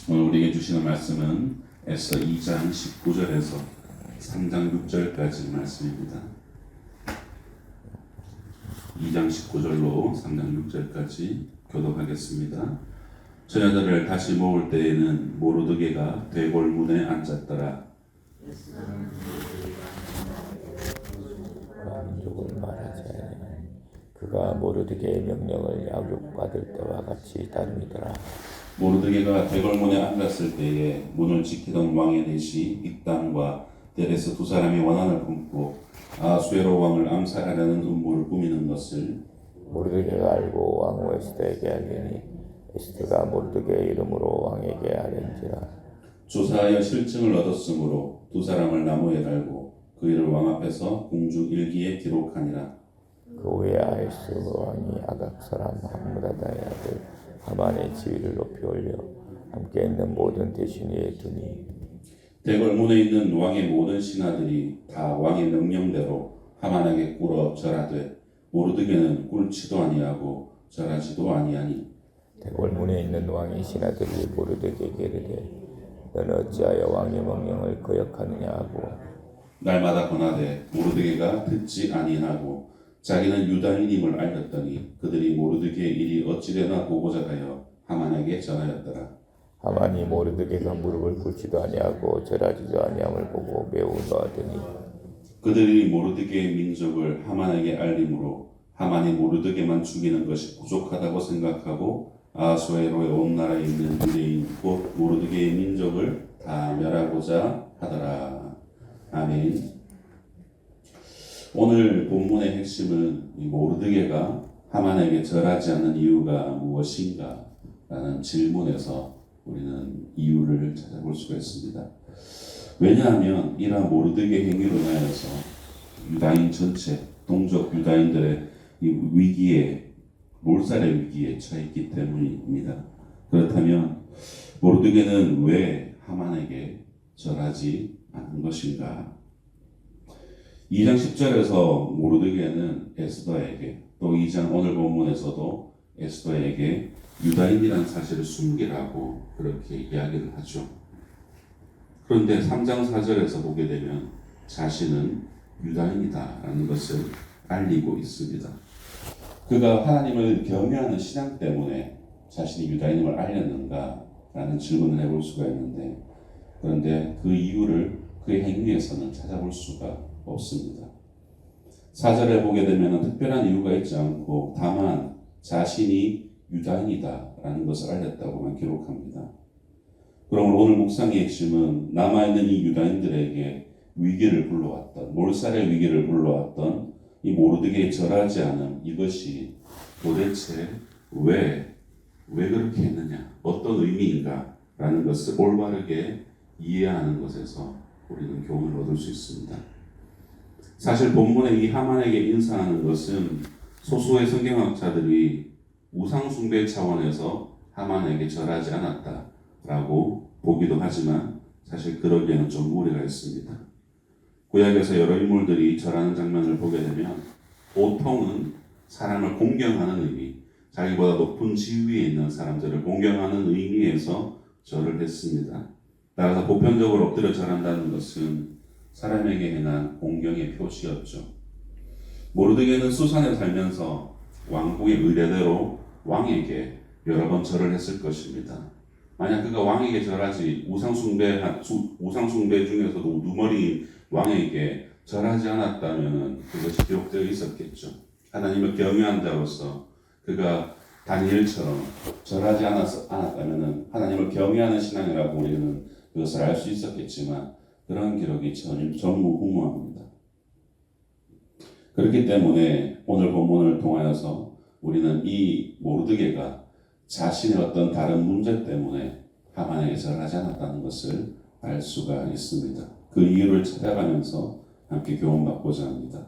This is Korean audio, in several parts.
오늘 우리에게 주시는 말씀은 에스더 2장 19절에서 3장 6절까지 말씀입니다. 2장 19절로 3장 6절까지 교독하겠습니다. 처녀들을 다시 모을 때에는 모르드게가 대궐문에 앉았더라. 민족을 말하지 아니하니 그가 모르드게의 명령을 야격받을 때와 같이 다름이더라. 모르드게가 대궐문에 앉았을 때에 문을 지키던 왕의 넷이 빅단과 데레스 두 사람이 원한을 품고 아수에로 왕을 암살하려는 음모를 꾸미는 것을 모르드게가 알고 왕후 에스더에게 알리니 에스더가 모르드게의 이름으로 왕에게 알린지라. 조사하여 실증을 얻었으므로 두 사람을 나무에 달고 그 일을 왕 앞에서 공중 일기에 기록하니라. 그 후에 아하스 왕이 아각 사람 함므다다의 아들 하만의 지위를 높이 올려 함께 있는 모든 대신 위에 두니 대궐문에 있는 왕의 모든 신하들이 다 왕의 명령대로 하만에게 꿇어 절하되 모르드게는 꿇지도 아니하고 절하지도 아니하니 대궐문에 있는 왕의 신하들이 모르드게에게 이르되 너는 어찌하여 왕의 명령을 거역하느냐 하고 날마다 권하되 모르드게가 듣지 아니하고 자기는 유다인임을 알렸더니 그들이 모르드게의 일이 어찌되나 보고자 하여 하만에게 전하였더라. 하만이 모르드게가 무릎을 꿇지도 아니하고 절하지도 아니함을 보고 매우 노하더니 그들이 모르드게의 민족을 하만에게 알림으로 하만이 모르드게만 죽이는 것이 부족하다고 생각하고 아수에로의 온 나라에 있는 유대인 곧 모르드게의 민족을 다 멸하고자 하더라. 아멘. 오늘 본문의 핵심은 이 모르드게가 하만에게 절하지 않는 이유가 무엇인가 라는 질문에서 우리는 이유를 찾아볼 수가 있습니다. 왜냐하면 이러한 모르드게 행위로 인하여서 유다인 전체 동족 유다인들의 이 위기에 몰살의 위기에 처했기 때문입니다. 그렇다면 모르드게는 왜 하만에게 절하지 않은 것인가? 2장 10절에서 모르드게는 에스더에게 또 2장 오늘 본문에서도 에스더에게 유다인이라는 사실을 숨기라고 그렇게 이야기를 하죠. 그런데 3장 4절에서 보게 되면 자신은 유다인이다라는 것을 알리고 있습니다. 그가 하나님을 경외하는 신앙 때문에 자신이 유다인임을 알렸는가라는 질문을 해볼 수가 있는데 그런데 그 이유를 그의 행위에서는 찾아볼 수가 없습니다. 4절에 보게 되면 특별한 이유가 있지 않고 다만 자신이 유다인이다라는 것을 알렸다고만 기록합니다. 그러므로 오늘 묵상의 핵심은 남아있는 이 유다인들에게 위기를 불러왔던 몰살의 위기를 불러왔던 이 모르드게에 절하지 않은 이것이 도대체 왜 그렇게 했느냐 어떤 의미인가 라는 것을 올바르게 이해하는 것에서 우리는 교훈을 얻을 수 있습니다. 사실 본문의 이 하만에게 인사하는 것은 소수의 성경학자들이 우상숭배 차원에서 하만에게 절하지 않았다라고 보기도 하지만 사실 그러기에는 좀 무리가 있습니다. 구약에서 여러 인물들이 절하는 장면을 보게 되면 보통은 사람을 공경하는 의미, 자기보다 높은 지위에 있는 사람들을 공경하는 의미에서 절을 했습니다. 따라서 보편적으로 엎드려 절한다는 것은 사람에게 행한 공경의 표시였죠. 모르드게는 수산에 살면서 왕국의 의례대로 왕에게 여러 번 절을 했을 것입니다. 만약 그가 왕에게 절하지 우상숭배 중에서도 우두머리 왕에게 절하지 않았다면 그것이 기록되어 있었겠죠. 하나님을 경외한 자로서 그가 다니엘처럼 절하지 않았다면 하나님을 경외하는 신앙이라고 우리는 그것을 알 수 있었겠지만 그런 기록이 전무후무합니다. 그렇기 때문에 오늘 본문을 통하여서 우리는 이 모르드게가 자신의 어떤 다른 문제 때문에 하만에게 절하지 않았다는 것을 알 수가 있습니다. 그 이유를 찾아가면서 함께 교훈받고자 합니다.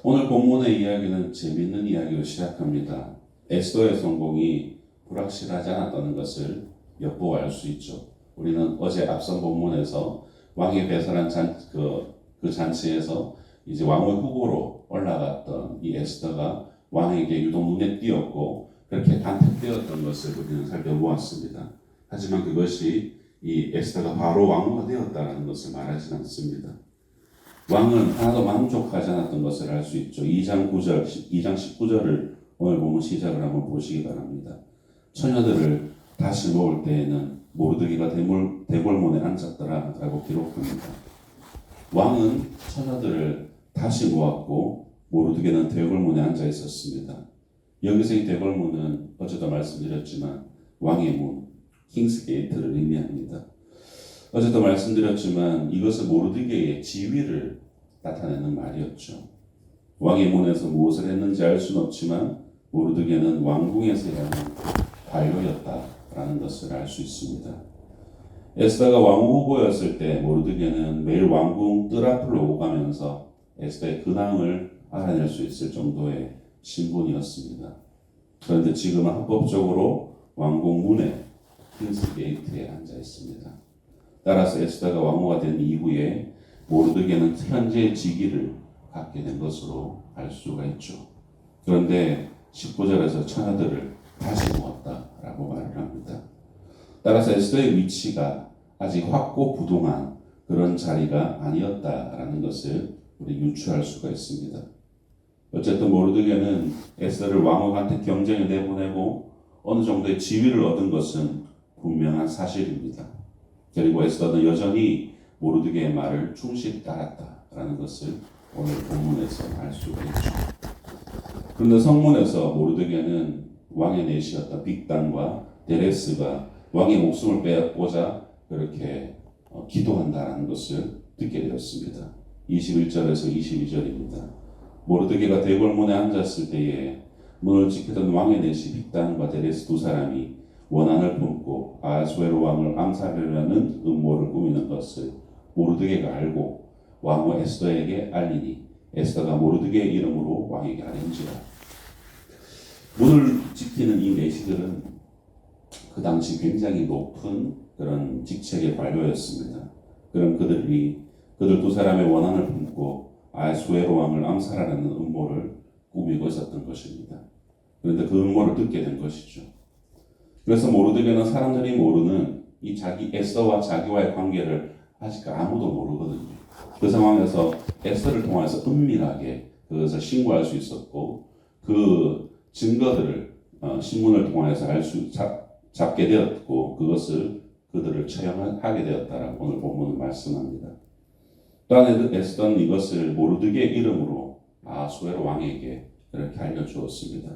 오늘 본문의 이야기는 재미있는 이야기로 시작합니다. 에스더의 성공이 불확실하지 않았다는 것을 엿보아 알 수 있죠. 우리는 어제 앞선 본문에서 왕이 배설한 그 잔치에서 이제 왕의 후보로 올라갔던 이 에스더가 왕에게 유독 눈에 띄었고 그렇게 간택되었던 것을 우리는 살펴보았습니다. 하지만 그것이 이 에스더가 바로 왕후가 되었다는 것을 말하지 않습니다. 왕은 하나도 만족하지 않았던 것을 알 수 있죠. 2장 19절을 오늘 보면 시작을 한번 보시기 바랍니다. 처녀들을 다시 모을 때에는 모르드게가 대궐문에 앉았더라 라고 기록합니다. 왕은 처녀들을 다시 모았고 모르드게는 대궐문에 앉아 있었습니다. 여기서 이 대궐문은 어제도 말씀드렸지만 왕의 문, 킹스 게이트를 의미합니다. 어제도 말씀드렸지만 이것은 모르드게의 지위를 나타내는 말이었죠. 왕의 문에서 무엇을 했는지 알 수는 없지만 모르드게는 왕궁에서 일하는 관료였다라는 것을 알 수 있습니다. 에스더가 왕후 후보였을 때 모르드게는 매일 왕궁 뜰 앞으로 오고 가면서 에스더의 근황을 알아낼 수 있을 정도의 신분이었습니다. 그런데 지금은 합법적으로 왕궁 문에 킹스 게이트에 앉아 있습니다. 따라서 에스더가 왕후가 된 이후에 모르드게는 현재의 직위를 갖게 된 것으로 알 수가 있죠. 그런데 19절에서 처녀들을 다시 모았다라고 말을 합니다. 따라서 에스더의 위치가 아직 확고부동한 그런 자리가 아니었다라는 것을 우리 유추할 수가 있습니다. 어쨌든 모르드게는 에스더를 왕후한테 경쟁에 내보내고 어느 정도의 지위를 얻은 것은 분명한 사실입니다. 그리고 에스더는 여전히 모르드게의 말을 충실히 따랐다라는 것을 오늘 본문에서 알 수가 있죠. 그런데 성문에서 모르드게는 왕의 내시였던 빅단과 데레스가 왕의 목숨을 빼앗고자 그렇게 기도한다라는 것을 듣게 되었습니다. 21절에서 22절입니다. 모르드게가 대궐문에 앉았을 때에 문을 지키던 왕의 내시 빅단과 데레스 두 사람이 원한을 품고 아하수에로 왕을 암살하려는 음모를 꾸미는 것을 모르드게가 알고 왕후 에스더에게 알리니 에스더가 모르드게의 이름으로 왕에게 아뢰는지라. 문을 지키는 이 내시들은 그 당시 굉장히 높은 그런 직책의 관료였습니다. 그럼 그들 두 사람의 원한을 품고 아하수에로 왕을 암살하려는 음모를 꾸미고 있었던 것입니다. 그런데 그 음모를 듣게 된 것이죠. 그래서 모르드게는 사람들이 모르는 이 에스더와 자기와의 관계를 아직 아무도 모르거든요. 그 상황에서 에스더를 통해서 은밀하게 그것을 신고할 수 있었고 그 증거들을 신문을 통해서 잡게 되었고 그것을 그들을 처형하게 되었다라고 오늘 본문은 말씀합니다. 또한 에스더는 이것을 모르드게의 이름으로 아하수에로 왕에게 그렇게 알려주었습니다.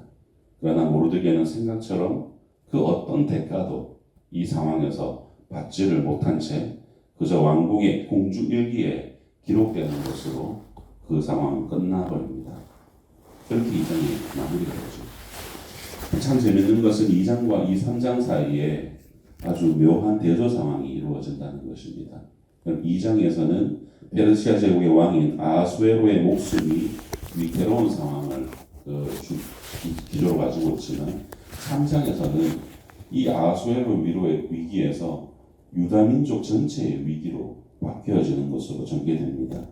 그러나 모르드게는 생각처럼 그 어떤 대가도 이 상황에서 받지를 못한 채 그저 왕궁의 공주 일기에 기록되는 것으로 그 상황은 끝나버립니다. 그렇게 2장이 마무리가 되죠. 참 재밌는 것은 2장과 3장 사이에 아주 묘한 대조 상황이 이루어진다는 것입니다. 2장에서는 페르시아 제국의 왕인 아하수에로의 목숨이 위태로운 상황을 기조로 가지고 있지만 3장에서는 이 아하수에로 위기에서 유다 민족 전체의 위기로 바뀌어지는 것으로 전개됩니다.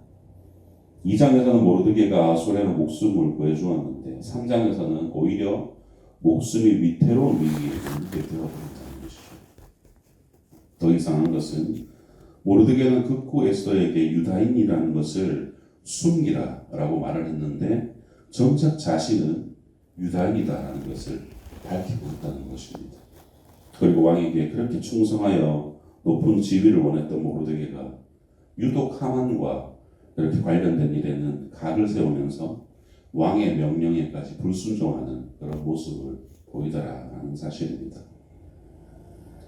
2장에서는 모르드게가 아하수에로 목숨을 구해주었는데 3장에서는 오히려 목숨이 위태로운 위기에 놓이게 되어버린다는 것이죠. 더 이상한 것은 모르드게는 극구 에스더에게 유다인이라는 것을 숨기라라고 말을 했는데 정작 자신은 유다인이다라는 것을 밝히고 있다는 것입니다. 그리고 왕에게 그렇게 충성하여 높은 지위를 원했던 모르드게가 유독 하만과 그렇게 관련된 일에는 각을 세우면서 왕의 명령에까지 불순종하는 그런 모습을 보이더라라는 사실입니다.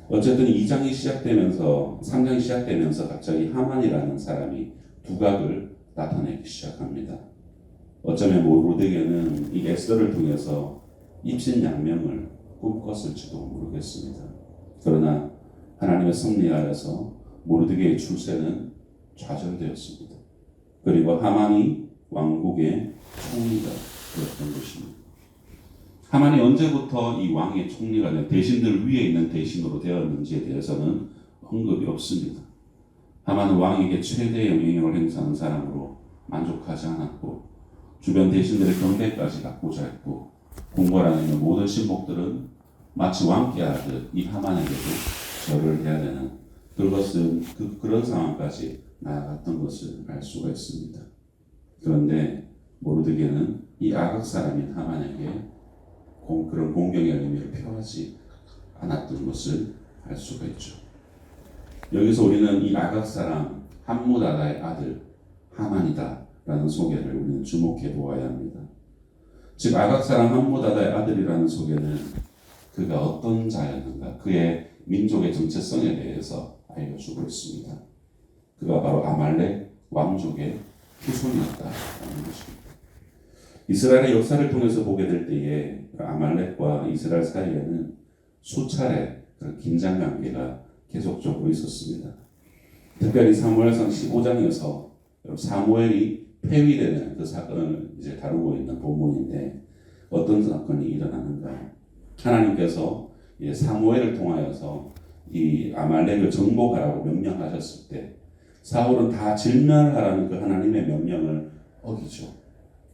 어쨌든 2장이 시작되면서 3장이 시작되면서 갑자기 하만이라는 사람이 두각을 나타내기 시작합니다. 어쩌면 모르드게는 이 에스더를 통해서 입신양명을 꿈꿨을지도 모르겠습니다. 그러나 하나님의 섭리하여서 모르드게의 출세는 좌절되었습니다. 그리고 하만이 왕국의 총리가 되었던 것입니다. 하만이 언제부터 이 왕의 총리가 된 대신들 위에 있는 대신으로 되었는지에 대해서는 언급이 없습니다. 하만은 왕에게 최대의 영향력을 행사하는 사람으로 만족하지 않았고 주변 대신들의 경배까지 갖고자 했고 궁궐 안에 있는 모든 신복들은 마치 왕께 하듯 이 하만에게도 절을 해야 되는 그것은 그런 상황까지 나아갔던 것을 알 수가 있습니다. 그런데 모르드게는 이 아각 사람인 하만에게 그런 공경의 의미를 표하지 않았던 것을 알 수가 있죠. 여기서 우리는 이 아각 사람 함무다다의 아들 하만이다라는 소개를 우리는 주목해 보아야 합니다. 즉 아각 사람 함무다다의 아들이라는 소개는 그가 어떤 자였는가, 그의 민족의 정체성에 대해서 알려주고 있습니다. 그가 바로 아말렉 왕족의 후손이었다라는 것입니다. 이스라엘의 역사를 통해서 보게 될 때에 아말렉과 이스라엘 사이에는 수차례 그런 긴장 관계가 계속적으로 있었습니다. 특별히 사무엘상 15장에서 사무엘이 폐위되는 그 사건을 이제 다루고 있는 본문인데 어떤 사건이 일어나는가? 하나님께서 사무엘을 통하여서 이 아말렉을 정복하라고 명령하셨을 때 사울은 다 진멸하라는 그 하나님의 명령을 어기죠.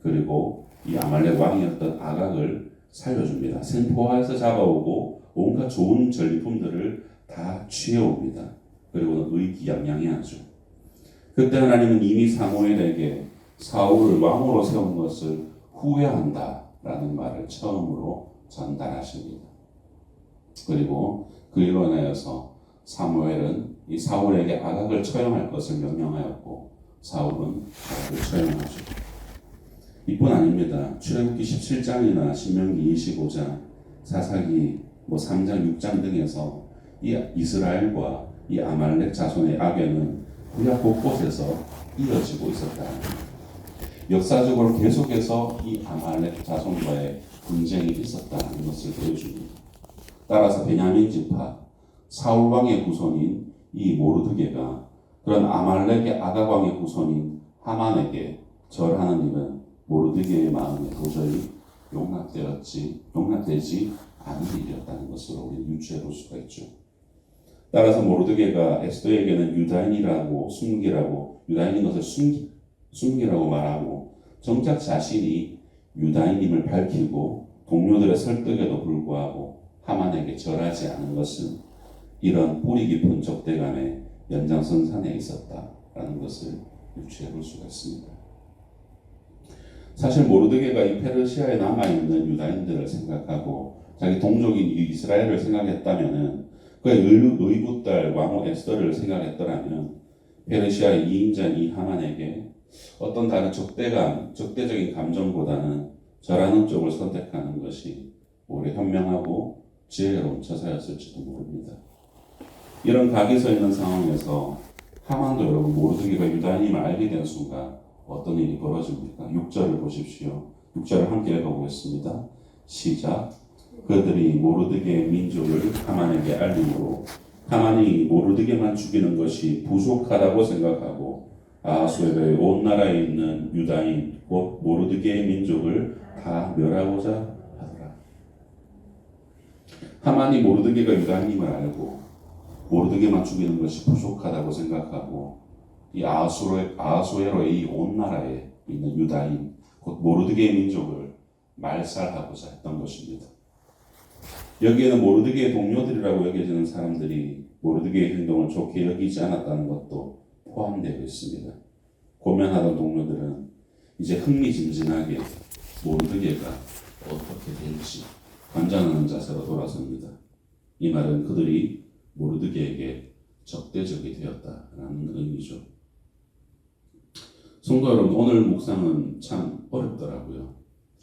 그리고 이 아말렉 왕이었던 아각을 살려줍니다. 생포화해서 잡아오고 온갖 좋은 전리품들을 다 취해옵니다. 그리고 의기양양해하죠. 그때 하나님은 이미 사무엘에게 사울을 왕으로 세운 것을 후회한다라는 말을 처음으로 전달하십니다. 그리고 그로 인하여서 사무엘은 이 사울에게 아각을 처형할 것을 명령하였고 사울은 아각을 처형하죠. 이뿐 아닙니다. 출애굽기 17장이나 신명기 25장, 사사기 3장, 6장 등에서 이 이스라엘과 이 아말렉 자손의 악연은 구약 곳곳에서 이어지고 있었다. 역사적으로 계속해서 이 아말렉 자손과의 분쟁이 있었다는 것을 보여줍니다. 따라서 베냐민 지파 사울 왕의 후손인 이 모르드게가 그런 아말렉의 아각 왕의 후손인 하만에게 절하는 일은 모르드게의 마음에 도저히 용납되지 않은 일이었다는 것으로 우리는 유추해 볼 수가 있죠. 따라서 모르드게가 에스더에게는 유다인이라고 숨기라고 유다인인 것을 숨기라고 말하고 정작 자신이 유다인임을 밝히고 동료들의 설득에도 불구하고 하만에게 절하지 않은 것은 이런 뿌리 깊은 적대감의 연장선상에 있었다라는 것을 유추해 볼 수가 있습니다. 사실 모르드게가 이 페르시아에 남아있는 유다인들을 생각하고 자기 동족인 이스라엘을 생각했다면은 그의 의붓딸 왕후 에스더를 생각했더라면 페르시아의 2인자인 이 하만에게 어떤 다른 적대적인 감정보다는 절하는 쪽을 선택하는 것이 오히려 현명하고 지혜로운 처사였을지도 모릅니다. 이런 각이 서 있는 상황에서 하만도 여러분 모르드게가 유다인임을 알게 된 순간 어떤 일이 벌어집니까? 6절을 보십시오. 6절을 함께 읽어보겠습니다. 시작. 그들이 모르드게의 민족을 하만에게 알림으로 하만이 모르드게만 죽이는 것이 부족하다고 생각하고 아하수에로의 온 나라에 있는 유다인 곧 모르드게의 민족을 다 멸하고자 하더라. 하만이 모르드게가 유다인임을 알고 모르드게만 죽이는 것이 부족하다고 생각하고 이 아하수에로의 이 온 나라에 있는 유다인 곧 모르드게의 민족을 말살하고자 했던 것입니다. 여기에는 모르드게의 동료들이라고 여겨지는 사람들이 모르드게의 행동을 좋게 여기지 않았다는 것도 포함되어 있습니다. 고면하던 동료들은 이제 흥미진진하게 모르드게가 어떻게 될지 관장하는 자세로 돌아섭니다. 이 말은 그들이 모르드게에게 적대적이 되었다라는 의미죠. 성도 여러분, 오늘 묵상은 참 어렵더라고요.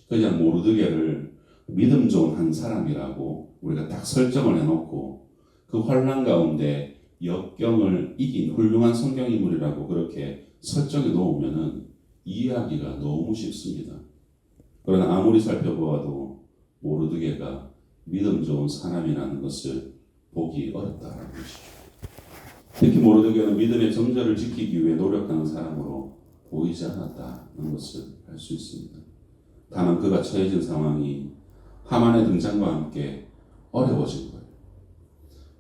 그냥 모르드게를 믿음 좋은 한 사람이라고 우리가 딱 설정을 해놓고 그 환난 가운데 역경을 이긴 훌륭한 성경 인물이라고 그렇게 설정해 놓으면은 이해하기가 너무 쉽습니다. 그러나 아무리 살펴보아도 모르드게가 믿음 좋은 사람이라는 것을 보기 어렵다는 것이죠. 특히 모르드게는 믿음의 정절을 지키기 위해 노력하는 사람으로 보이지 않았다는 것을 알 수 있습니다. 다만 그가 처해진 상황이 하만의 등장과 함께 어려워진 거예요.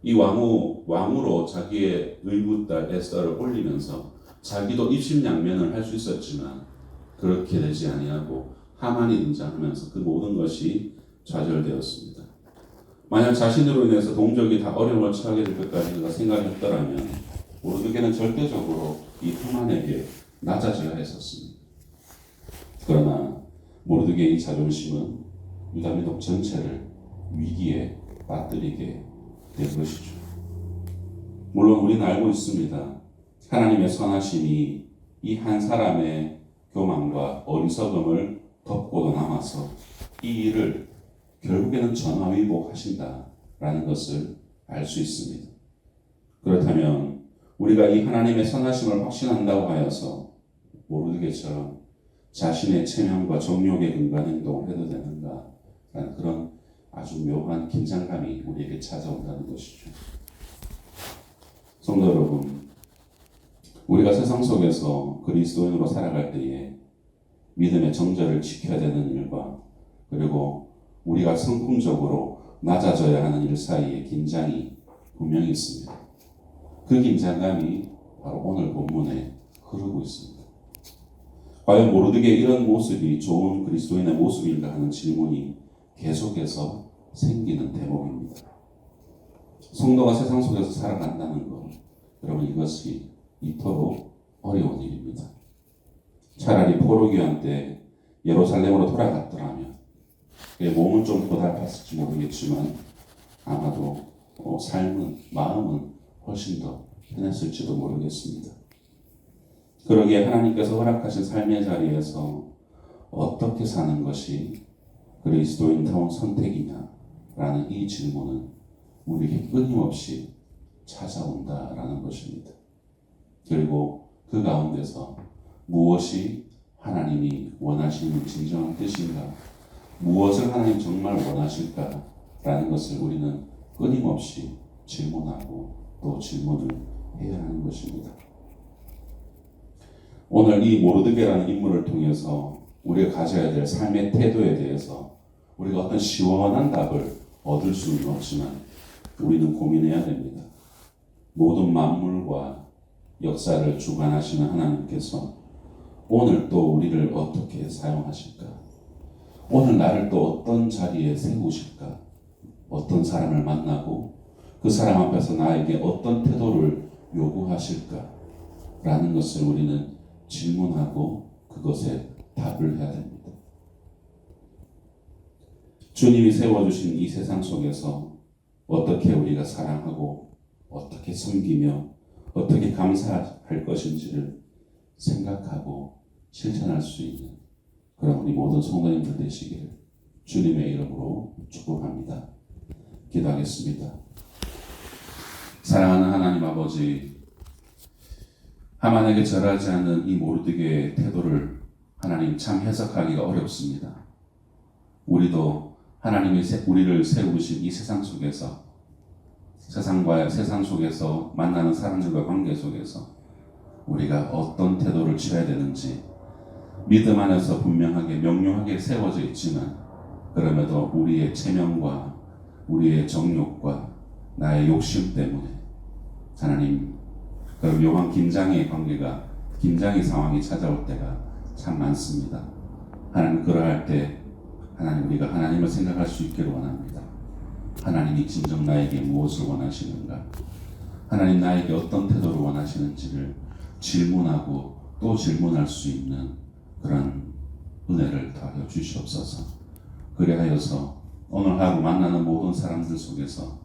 이 왕으로 자기의 의붓딸 에스더를 올리면서 자기도 입심양면을 할 수 있었지만 그렇게 되지 아니하고 하만이 등장하면서 그 모든 것이 좌절되었습니다. 만약 자신으로 인해서 동족이 다 어려움을 처하게 될 것까지 그가 생각했더라면 모르드게는 절대적으로 이 하만에게 낮아져야 했었습니다. 그러나 모르드게의 이 자존심은 유다 민족 전체를 위기에 빠뜨리게 된 것이죠. 물론 우리는 알고 있습니다. 하나님의 선하심이 이 한 사람의 교만과 어리석음을 덮고도 남아서 이 일을 결국에는 전화위복하신다라는 것을 알 수 있습니다. 그렇다면 우리가 이 하나님의 선하심을 확신한다고 하여서 모르드게처럼 자신의 체면과 정욕에 근거한 행동을 해도 되는가라는 그런 아주 묘한 긴장감이 우리에게 찾아온다는 것이죠. 성도 여러분, 우리가 세상 속에서 그리스도인으로 살아갈 때에 믿음의 정절을 지켜야 되는 일과 그리고 우리가 성품적으로 낮아져야 하는 일 사이에 긴장이 분명히 있습니다. 그 긴장감이 바로 오늘 본문에 흐르고 있습니다. 과연 모르드게의 이런 모습이 좋은 그리스도인의 모습인가 하는 질문이 계속해서 생기는 대목입니다. 성도가 세상 속에서 살아간다는 것, 여러분 이것이 이토록 어려운 일입니다. 차라리 포로기한 때 예루살렘으로 돌아갔더라면 몸은 좀 고달팠을지 모르겠지만 아마도 삶은, 마음은 훨씬 더 편했을지도 모르겠습니다. 그러기에 하나님께서 허락하신 삶의 자리에서 어떻게 사는 것이 그리스도인다운 선택이냐라는 이 질문은 우리에게 끊임없이 찾아온다라는 것입니다. 그리고 그 가운데서 무엇이 하나님이 원하시는 진정한 뜻인가, 무엇을 하나님 정말 원하실까라는 것을 우리는 끊임없이 질문하고 또 질문을 해야 하는 것입니다. 오늘 이 모르드게라는 인물을 통해서 우리가 가져야 될 삶의 태도에 대해서 우리가 어떤 시원한 답을 얻을 수는 없지만 우리는 고민해야 됩니다. 모든 만물과 역사를 주관하시는 하나님께서 오늘 또 우리를 어떻게 사용하실까? 오늘 나를 또 어떤 자리에 세우실까? 어떤 사람을 만나고 그 사람 앞에서 나에게 어떤 태도를 요구하실까? 라는 것을 우리는 질문하고 그것에 답을 해야 됩니다. 주님이 세워주신 이 세상 속에서 어떻게 우리가 사랑하고 어떻게 섬기며 어떻게 감사할 것인지를 생각하고 실천할 수 있는 그런 우리 모든 성도님들 되시기를 주님의 이름으로 축복합니다. 기도하겠습니다. 사랑하는 하나님 아버지, 하만에게 절하지 않는 이 모르드게의 태도를 하나님 참 해석하기가 어렵습니다. 우리도 하나님이 우리를 세우신 이 세상 속에서 세상 속에서 만나는 사람들과 관계 속에서 우리가 어떤 태도를 취해야 되는지 믿음 안에서 분명하게 명료하게 세워져 있지만 그럼에도 우리의 체면과 우리의 정욕과 나의 욕심 때문에 하나님 그런 묘한 긴장의 상황이 찾아올 때가 참 많습니다. 하나님 그러할 때 하나님 우리가 하나님을 생각할 수 있기를 원합니다. 하나님이 진정 나에게 무엇을 원하시는가? 하나님 나에게 어떤 태도를 원하시는지를 질문하고 또 질문할 수 있는 그런 은혜를 더하여 주시옵소서. 그리하여서 오늘 하루 만나는 모든 사람들 속에서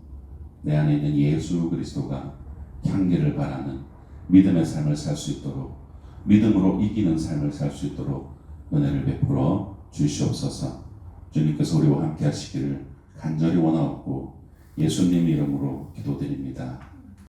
내 안에 있는 예수 그리스도가 향기를 바라는 믿음의 삶을 살 수 있도록 믿음으로 이기는 삶을 살 수 있도록 은혜를 베풀어 주시옵소서. 주님께서 우리와 함께 하시기를 간절히 원하옵고 예수님 이름으로 기도드립니다.